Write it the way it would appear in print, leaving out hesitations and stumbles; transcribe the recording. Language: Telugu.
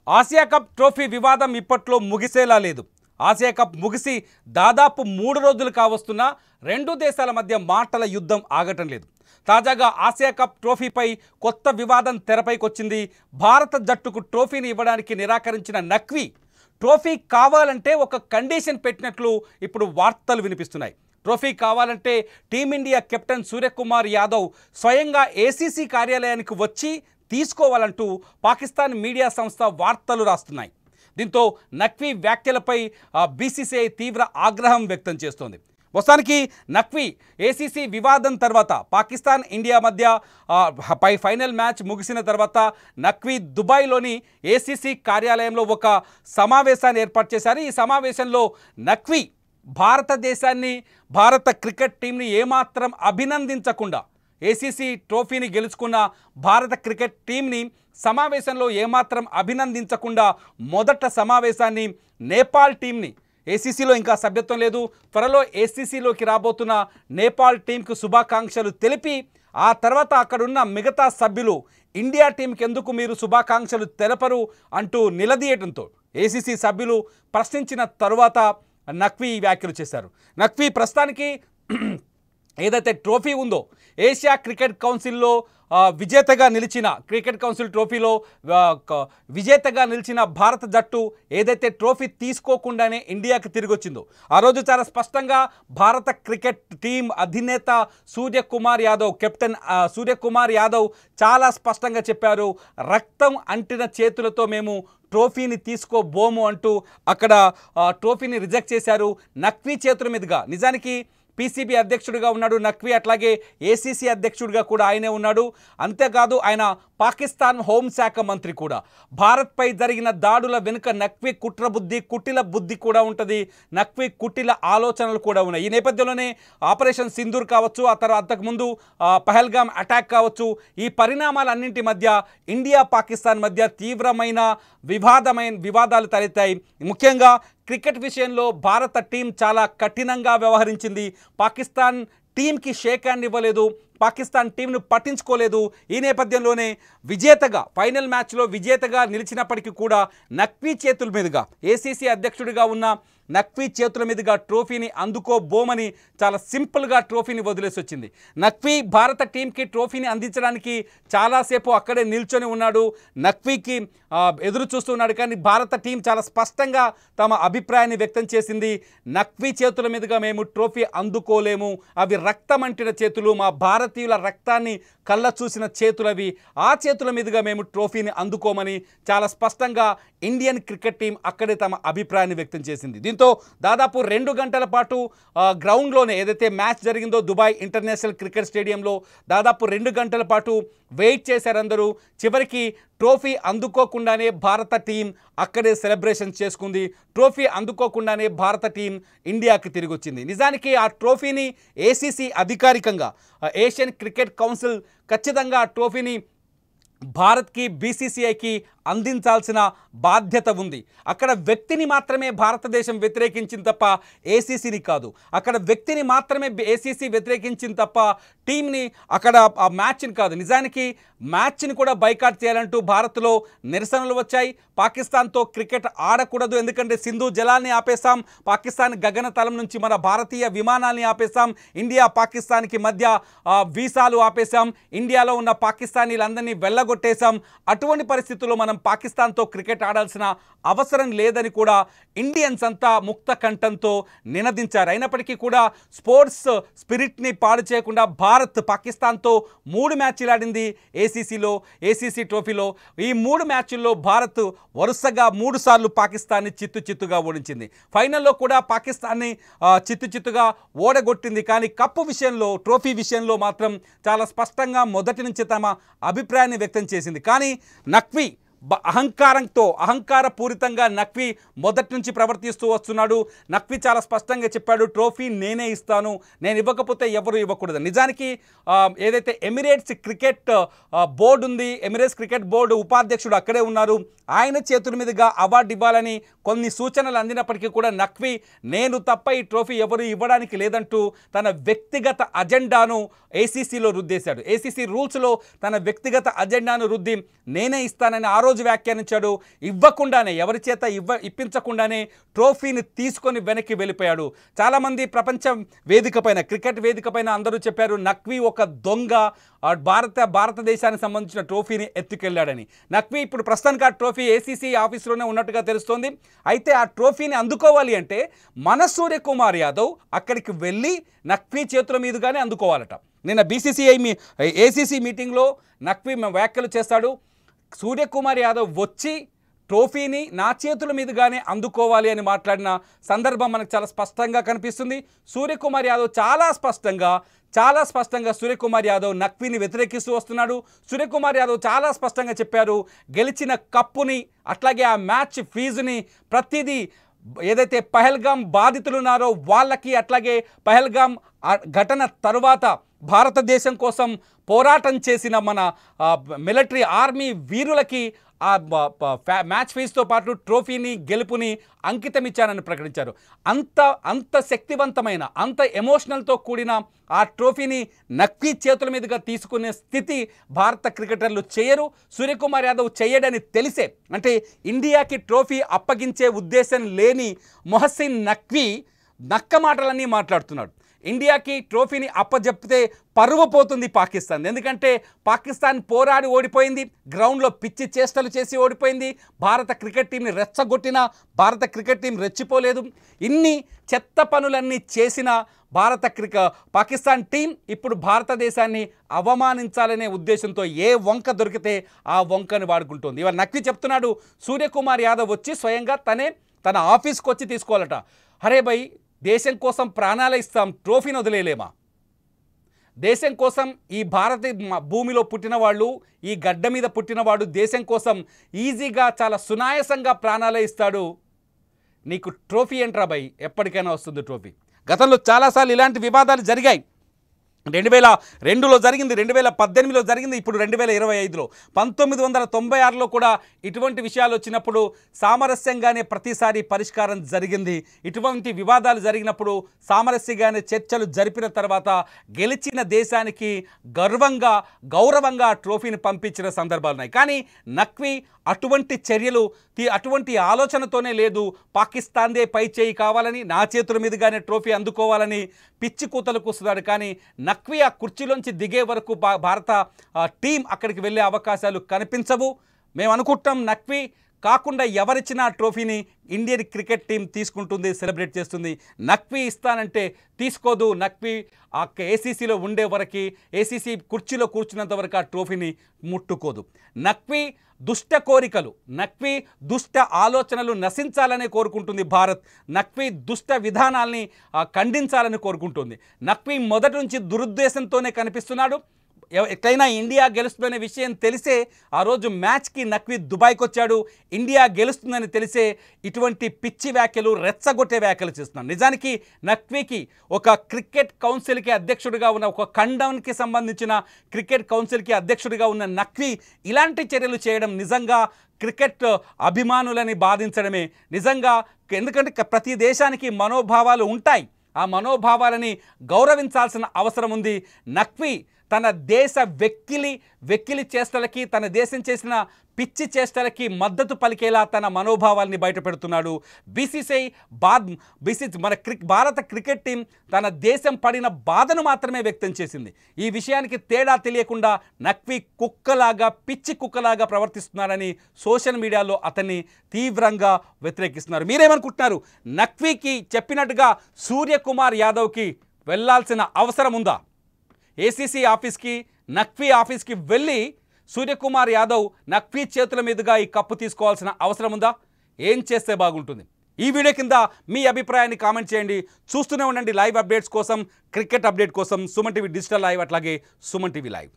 ఆసియా కప్ ట్రోఫీ వివాదం ఇప్పట్లో ముగిసేలా లేదు. ఆసియా కప్ ముగిసి దాదాపు 3 రోజులు కావస్తున్నా రెండు దేశాల మధ్య మాటల యుద్ధం ఆగటం లేదు. తాజాగా ఆసియా కప్ ట్రోఫీపై కొత్త వివాదం తెరపైకొచ్చింది. భారత జట్టుకు ట్రోఫీని ఇవ్వడానికి నిరాకరించిన నఖ్వీ ట్రోఫీ కావాలంటే ఒక కండిషన్ పెట్టినట్లు ఇప్పుడు వార్తలు వినిపిస్తున్నాయి. ట్రోఫీ కావాలంటే టీమిండియా కెప్టెన్ సూర్యకుమార్ యాదవ్ స్వయంగా ఏసీసీ కార్యాలయానికి వచ్చి తీసుకోవాలంటూ పాకిస్తాన్ మీడియా సంస్థ వార్తలు రాస్తున్నాయి. దీంతో నఖ్వీ వ్యాఖ్యలపై బీసీసీఐ తీవ్ర ఆగ్రహం వ్యక్తం చేస్తోంది. మొత్తానికి నఖ్వీ ఏసీసీ వివాదం తర్వాత పాకిస్తాన్ ఇండియా మధ్య ఫైనల్ మ్యాచ్ ముగిసిన తర్వాత నఖ్వీ దుబాయ్లోని ఏసీసీ కార్యాలయంలో ఒక సమావేశాన్ని ఏర్పాటు చేశారు. ఈ సమావేశంలో నఖ్వీ భారతదేశాన్ని, భారత క్రికెట్ టీంని ఏమాత్రం అభినందించకుండా, ఏసీసీ ట్రోఫీని గెలుచుకున్న భారత క్రికెట్ టీంని సమావేశంలో ఏమాత్రం అభినందించకుండా మొదట సమావేశాన్ని నేపాల్ టీంని, ఏసీసీలో ఇంకా సభ్యత్వం లేదు, త్వరలో ఏసీసీలోకి రాబోతున్న నేపాల్ టీంకు శుభాకాంక్షలు తెలిపి ఆ తర్వాత అక్కడున్న మిగతా సభ్యులు ఇండియా టీంకి ఎందుకు మీరు శుభాకాంక్షలు తెలపరు అంటూ నిలదీయడంతో ఏసీసీ సభ్యులు ప్రశ్నించిన తరువాత నఖ్వీ వ్యాఖ్యలు చేశారు. నఖ్వీ ప్రస్తుతానికి ఏదైతే ట్రోఫీ ఉందో, ఏషియా క్రికెట్ కౌన్సిల్లో విజేతగా నిలిచిన, క్రికెట్ కౌన్సిల్ ట్రోఫీలో విజేతగా నిలిచిన భారత జట్టు ఏదైతే ట్రోఫీ తీసుకోకుండానే ఇండియాకి తిరిగి వచ్చిందో, ఆ రోజు చాలా స్పష్టంగా భారత క్రికెట్ టీం అధినేత సూర్యకుమార్ యాదవ్, కెప్టెన్ సూర్యకుమార్ యాదవ్ చాలా స్పష్టంగా చెప్పారు, రక్తం అంటిన చేతులతో మేము ట్రోఫీని తీసుకోబోము అంటూ అక్కడ ట్రోఫీని రిజెక్ట్ చేశారు నఖ్వీ చేతుల మీదుగా. నిజానికి పీసీబీ అధ్యక్షుడిగా ఉన్నాడు నఖ్వీ, అట్లాగే ఏసీసీ అధ్యక్షుడిగా కూడా ఆయనే ఉన్నాడు. అంతేకాదు ఆయన పాకిస్తాన్ హోంశాఖ మంత్రి కూడా. భారత్పై జరిగిన దాడుల వెనుక నఖ్వీ కుట్రబుద్ధి, కుటిల బుద్ధి కూడా ఉంటుంది, నఖ్వీ కుటిల ఆలోచనలు కూడా ఉన్నాయి. ఈ నేపథ్యంలోనే ఆపరేషన్ సింధూర్ కావచ్చు, ఆ తర్వాత అంతకుముందు పహల్గామ్ అటాక్ కావచ్చు, ఈ పరిణామాలన్నింటి మధ్య ఇండియా పాకిస్తాన్ మధ్య తీవ్రమైన వివాదాలు తలెత్తాయి. ముఖ్యంగా క్రికెట్ విషయంలో భారత టీం చాలా కఠినంగా వ్యవహరించింది. పాకిస్తాన్ టీంకి షేక్ హ్యాండ్ ఇవ్వలేదు, పాకిస్తాన్ టీంను పట్టించుకోలేదు. ఈ నేపథ్యంలోనే విజేతగా, ఫైనల్ మ్యాచ్లో విజేతగా నిలిచినప్పటికీ కూడా నఖ్వీ చేతుల మీదుగా, ఏసీసీ అధ్యక్షుడిగా ఉన్న నఖ్వీ చేతుల మీదుగా ట్రోఫీని అందుకోబోమని చాలా సింపుల్గా ట్రోఫీని వదిలేసి వచ్చింది. నఖ్వీ భారత టీంకి ట్రోఫీని అందించడానికి చాలాసేపు అక్కడే నిల్చొని ఉన్నాడు, నఖ్వీకి ఎదురు చూస్తున్నాడు. కానీ భారత టీం చాలా స్పష్టంగా తమ అభిప్రాయాన్ని వ్యక్తం చేసింది. నఖ్వీ చేతుల మీదుగా మేము ట్రోఫీ అందుకోలేము, అవి రక్తం అంటిన చేతులు, మా భారతీయుల రక్తాన్ని కళ్ళ చూసిన చేతులవి, ఆ చేతుల మీదుగా మేము ట్రోఫీని అందుకోమని చాలా స్పష్టంగా ఇండియన్ క్రికెట్ టీం అక్కడే తమ అభిప్రాయాన్ని వ్యక్తం చేసింది. దీంతో దాదాపు 2 గంటల పాటు గ్రౌండ్లోనే ఏదైతే మ్యాచ్ జరిగిందో దుబాయ్ ఇంటర్నేషనల్ క్రికెట్ స్టేడియంలో దాదాపు 2 గంటల పాటు వెయిట్ చేశారు అందరూ. చివరికి ట్రోఫీ అందుకోకుండానే భారత టీం అక్కడే సెలబ్రేషన్ చేసుకుంది. ట్రోఫీ అందుకోకుండానే భారత టీం ఇండియాకి తిరిగి వచ్చింది. నిజానికి ఆ ట్రోఫీని ఏసీసీ అధికారికంగా, ఏషియన్ క్రికెట్ కౌన్సిల్ ఖచ్చితంగా ఆ ట్రోఫీని భారత్కి, బీసీసీఐకి అందించాల్సిన బాధ్యత ఉంది. అక్కడ వ్యక్తిని మాత్రమే భారతదేశం వ్యతిరేకించింది తప్ప ఏసీసీని కాదు. అక్కడ వ్యక్తిని మాత్రమే ఏసీసీ వ్యతిరేకించింది తప్ప టీంని, అక్కడ ఆ మ్యాచ్ని కాదు. నిజానికి మ్యాచ్ని కూడా బైకాట్ చేయాలంటూ భారత్లో నిరసనలు వచ్చాయి. పాకిస్తాన్తో క్రికెట్ ఆడకూడదు, ఎందుకంటే సింధు జలాల్ని ఆపేశాం, పాకిస్తాన్ గగనతలం నుంచి మన భారతీయ విమానాల్ని ఆపేశాం, ఇండియా పాకిస్తాన్కి మధ్య వీసాలు ఆపేశాం, ఇండియాలో ఉన్న పాకిస్తానీలందరినీ వెళ్ళగొట్టేశాం. అటువంటి పరిస్థితుల్లో మనం పాకిస్తాన్తో క్రికెట్ ఆడాల్సిన అవసరం లేదని కూడా ఇండియన్స్ అంతా ముక్త కంఠంతో నినదించారు. అయినప్పటికీ కూడా స్పోర్ట్స్ స్పిరిట్ని పాడు చేయకుండా భారత్ పాకిస్తాన్తో 3 మ్యాచ్లు ఆడింది ఏసీసీ ట్రోఫీలో. ఈ 3 మ్యాచ్ల్లో భారత్ వరుసగా 3 సార్లు పాకిస్తాన్ని చిత్తుగా ఓడించింది. ఫైనల్లో కూడా పాకిస్తాన్ని చిత్తుగా ఓడగొట్టింది. కానీ కప్పు విషయంలో, ట్రోఫీ విషయంలో మాత్రం చాలా స్పష్టంగా మొదటి నుంచి తమ అభిప్రాయాన్ని వ్యక్తం చేసింది. కానీ నఖ్వీ అహంకారపూరితంగా నఖ్వీ మొదటి నుంచి ప్రవర్తిస్తూ వస్తున్నాడు. నఖ్వీ చాలా స్పష్టంగా చెప్పాడు, ట్రోఫీ నేనే ఇస్తాను, నేను ఇవ్వకపోతే ఎవరు ఇవ్వకూడదు. నిజానికి ఏదైతే ఎమిరేట్స్ క్రికెట్ బోర్డు ఉంది, ఎమిరేట్స్ క్రికెట్ బోర్డు ఉపాధ్యక్షుడు అక్కడే ఉన్నారు, ఆయన చేతుల మీదుగా అవార్డు ఇవ్వాలని కొన్ని సూచనలు అందినప్పటికీ కూడా నఖ్వీ నేను తప్ప ఈ ట్రోఫీ ఎవరు ఇవ్వడానికి లేదంటూ తన వ్యక్తిగత అజెండాను ఏసీసీలో రుద్దేశాడు. ఏసీసీ రూల్స్లో తన వ్యక్తిగత అజెండాను రుద్ది నేనే ఇస్తానని ఆ రోజు రోజు వ్యాఖ్యానించాడు. ఇవ్వకుండానే, ఎవరి చేత ఇప్పించకుండానే ట్రోఫీని తీసుకొని వెనక్కి వెళ్ళిపోయాడు. చాలామంది ప్రపంచ వేదిక పైన, క్రికెట్ వేదిక పైన అందరూ చెప్పారు నఖ్వీ ఒక దొంగ, భారతదేశానికి సంబంధించిన ట్రోఫీని ఎత్తుకెళ్లాడని. నఖ్వీ ఇప్పుడు ప్రస్తుతానికి ఆ ట్రోఫీ ఏసీసీ ఆఫీసులోనే ఉన్నట్టుగా తెలుస్తోంది. అయితే ఆ ట్రోఫీని అందుకోవాలి అంటే మన సూర్యకుమార్ యాదవ్ అక్కడికి వెళ్ళి నఖ్వీ చేతుల మీదుగానే అందుకోవాలట. నిన్న ఏసీసీ మీటింగ్లో నఖ్వీ వ్యాఖ్యలు చేస్తాడు. సూర్యకుమార్ యాదవ్ వచ్చి ట్రోఫీని నా చేతుల మీదుగానే అందుకోవాలి అని మాట్లాడిన సందర్భం మనకు చాలా స్పష్టంగా కనిపిస్తుంది. సూర్యకుమార్ యాదవ్ చాలా స్పష్టంగా సూర్యకుమార్ యాదవ్ నఖ్వీని వ్యతిరేకిస్తూ వస్తున్నాడు. సూర్యకుమార్ యాదవ్ చాలా స్పష్టంగా చెప్పారు, గెలిచిన కప్పుని అట్లాగే ఆ మ్యాచ్ ఫీజుని ప్రతిదీ ఏదైతే పహల్గామ్ బాధితులు ఉన్నారో వాళ్ళకి, అట్లాగే పహల్గామ్ ఘటన తరువాత భారతదేశం కోసం పోరాటం చేసిన మన మిలిటరీ ఆర్మీ వీరులకి ఆ మ్యాచ్ ఫీజుతో పాటు ట్రోఫీని, గెలుపుని అంకితం ఇచ్చానని ప్రకటించారు. అంత శక్తివంతమైన, అంత ఎమోషనల్తో కూడిన ఆ ట్రోఫీని నఖ్వీ చేతుల మీదుగా తీసుకునే స్థితి భారత క్రికెటర్లు చేయరు. సూర్యకుమార్ యాదవ్ చేయడని తెలిసే, అంటే ఇండియాకి ట్రోఫీ అప్పగించే ఉద్దేశం లేని మొహసిన్ నఖ్వీ నక్క మాటలన్నీ మాట్లాడుతున్నాడు. ఇండియాకి ట్రోఫీని అప్పజెప్తే పరువు పోతుంది పాకిస్తాన్. ఎందుకంటే పాకిస్తాన్ పోరాడి ఓడిపోయింది, గ్రౌండ్లో పిచ్చి చేష్టలు చేసి ఓడిపోయింది. భారత క్రికెట్ టీంని రెచ్చగొట్టిన భారత క్రికెట్ టీం రెచ్చిపోలేదు. ఇన్ని చెత్త పనులన్నీ చేసిన పాకిస్తాన్ టీం ఇప్పుడు భారతదేశాన్ని అవమానించాలనే ఉద్దేశంతో ఏ వంక దొరికితే ఆ వంకని వాడుకుంటుంది. ఇవాళ నఖ్వీ చెప్తున్నాడు, సూర్యకుమార్ యాదవ్ వచ్చి స్వయంగా తన ఆఫీస్కి వచ్చి తీసుకోవాలట. అరే భయ్, దేశం కోసం ప్రాణాలు ఇస్తాం, ట్రోఫీని వదిలేయలేమా? దేశం కోసం ఈ భారత భూమిలో పుట్టిన వాళ్ళు, ఈ గడ్డ మీద పుట్టినవాడు దేశం కోసం ఈజీగా చాలా సునాయాసంగా ప్రాణాలే ఇస్తాడు. నీకు ట్రోఫీ ఏంట్రా భయ్? ఎప్పటికైనా వస్తుంది ట్రోఫీ. గతంలో చాలాసార్లు ఇలాంటి వివాదాలు జరిగాయి. 2002లో జరిగింది, 2018లో జరిగింది, ఇప్పుడు 2025లో. 1996లో కూడా ఇటువంటి విషయాలు వచ్చినప్పుడు సామరస్యంగానే ప్రతిసారి పరిష్కారం జరిగింది. ఇటువంటి వివాదాలు జరిగినప్పుడు సామరస్యంగానే చర్చలు జరిపిన తర్వాత గెలిచిన దేశానికి గౌరవంగా ట్రోఫీని పంపించిన సందర్భాలు ఉన్నాయి. కానీ నఖ్వీ అటువంటి చర్యలు, అటువంటి ఆలోచనతోనే లేదు. పాకిస్తాన్దే పై చేయి కావాలని, నా చేతుల మీదుగానే ట్రోఫీ అందుకోవాలని పిచ్చి కూతలు కూస్తున్నాడు. కానీ నఖ్వీ ఆ కుర్చీలోంచి దిగే వరకు భారత టీం అక్కడికి వెళ్ళే అవకాశాలు కనిపించవు. మేము అనుకుంటాం నఖ్వీ కాకుండా ఎవరిచ్చినా ట్రోఫీని ఇండియన్ క్రికెట్ టీం తీసుకుంటుంది, సెలబ్రేట్ చేస్తుంది. నఖ్వీ ఇస్తానంటే తీసుకోదు. నఖ్వీ ఆ ఏసీసీలో ఉండే వరకు, ఏసీసీ కుర్చీలో కూర్చున్నంత వరకు ఆ ట్రోఫీని ముట్టుకోదు. నఖ్వీ దుష్ట కోరికలు, నఖ్వీ దుష్ట ఆలోచనలు నశించాలని కోరుకుంటుంది భారత్. నఖ్వీ దుష్ట విధానాల్ని ఖండించాలని కోరుకుంటుంది. నఖ్వీ మొదటి నుంచి దురుద్దేశంతోనే కనిపిస్తున్నాడు. ఎట్లయినా ఇండియా గెలుస్తుందనే విషయం తెలిసే ఆ రోజు మ్యాచ్కి నఖ్వీ దుబాయ్కి వచ్చాడు. ఇండియా గెలుస్తుందని తెలిసే ఇటువంటి పిచ్చి వ్యాఖ్యలు, రెచ్చగొట్టే వ్యాఖ్యలు చేస్తున్నాడు. నిజానికి నఖ్వీకి ఒక క్రికెట్ కౌన్సిల్కి అధ్యక్షుడిగా ఉన్న, ఒక ఖండంకి సంబంధించిన క్రికెట్ కౌన్సిల్కి అధ్యక్షుడిగా ఉన్న నఖ్వీ ఇలాంటి చర్యలు చేయడం నిజంగా క్రికెట్ అభిమానులని బాధించడమే. నిజంగా, ఎందుకంటే ప్రతి దేశానికి మనోభావాలు ఉంటాయి. ఆ మనోభావాలని గౌరవించాల్సిన అవసరం ఉంది. నఖ్వీ తన దేశ వెక్కిలి చేష్టలకి, తన దేశం చేసిన పిచ్చి చేష్టలకి మద్దతు పలికేలా తన మనోభావాల్ని బయటపెడుతున్నాడు. భారత క్రికెట్ టీం తన దేశం పడిన బాధను మాత్రమే వ్యక్తం చేసింది. ఈ విషయానికి తేడా తెలియకుండా నఖ్వీ పిచ్చి కుక్కలాగా ప్రవర్తిస్తున్నారని సోషల్ మీడియాలో అతన్ని తీవ్రంగా వ్యతిరేకిస్తున్నారు. మీరేమనుకుంటున్నారు? నఖ్వీకి చెప్పినట్టుగా సూర్యకుమార్ యాదవ్కి వెళ్ళాల్సిన అవసరం ఉందా? ఏసీసీ ఆఫీస్కి, నఖ్వీ ఆఫీస్కి వెళ్ళి సూర్యకుమార్ యాదవ్ నఖ్వీ చేతుల మీదుగా ఈ కప్పు తీసుకోవాల్సిన అవసరం ఉందా? ఏం చేస్తే బాగుంటుంది? ఈ వీడియో కింద మీ అభిప్రాయాన్ని కామెంట్ చేయండి. చూస్తూనే ఉండండి లైవ్ అప్డేట్స్ కోసం, క్రికెట్ అప్డేట్ కోసం సుమన్ టీవీ డిజిటల్ లైవ్, అట్లాగే సుమన్ టీవీ లైవ్.